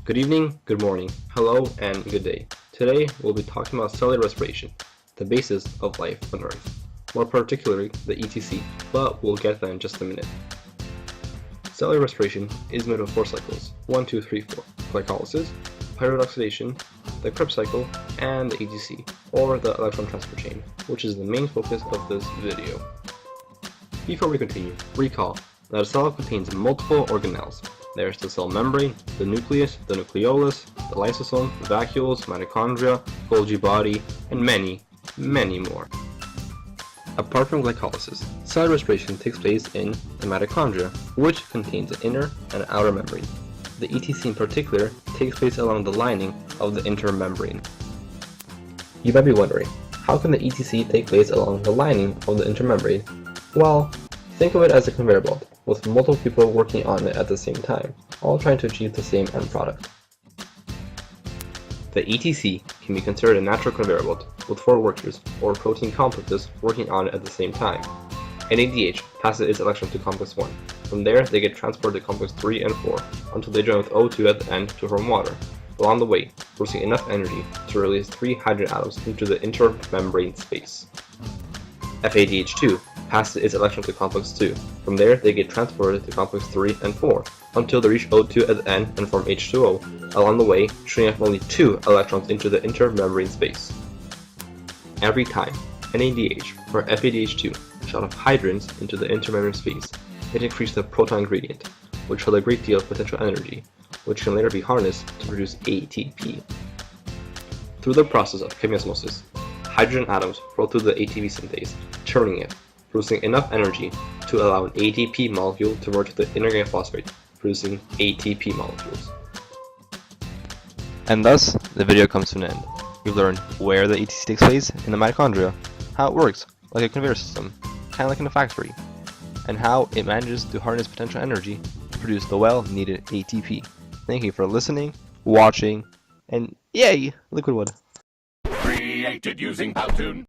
Good evening, good morning, hello, and good day. Today we'll be talking about cellular respiration, the basis of life on Earth, more particularly the ETC, but we'll get that in just a minute. Cellular respiration is made of 4 cycles, 1, 2, 3, 4, glycolysis, pyridoxidation, the Krebs cycle, and the ETC, or the electron transfer chain, which is the main focus of this video. Before we continue, recall that a cell contains multiple organelles. There's the cell membrane, the nucleus, the nucleolus, the lysosome, the vacuoles, mitochondria, Golgi body, and many, many more. Apart from glycolysis, cellular respiration takes place in the mitochondria, which contains an inner and outer membrane. The ETC in particular takes place along the lining of the intermembrane. You might be wondering, how can the ETC take place along the lining of the intermembrane? Well, think of it as a conveyor belt, with multiple people working on it at the same time, all trying to achieve the same end product. The ETC can be considered a natural conveyor belt, with 4 workers, or protein complexes, working on it at the same time. NADH passes its electron to complex 1. From there, they get transported to complex 3 and 4, until they join with O2 at the end to form water, along the way, producing enough energy to release 3 hydrogen atoms into the intermembrane space. FADH2 passes its electron to complex 2. From there, they get transported to complex 3 and 4, until they reach O2 at the end and form H2O, along the way, shooting off only 2 electrons into the intermembrane space. Every time NADH or FADH2 shot off hydrogens into the intermembrane space, it increased the proton gradient, which held a great deal of potential energy, which can later be harnessed to produce ATP. Through the process of chemiosmosis, hydrogen atoms roll through the ATP synthase, turning it, producing enough energy to allow an ATP molecule to merge with the inorganic phosphate, producing ATP molecules. And thus, the video comes to an end. We've learned where the ETC takes place in the mitochondria, how it works like a conveyor system, kind of like in a factory, and how it manages to harness potential energy to produce the well-needed ATP. Thank you for listening, watching, and yay, Liquidwood! Created using Powtoon.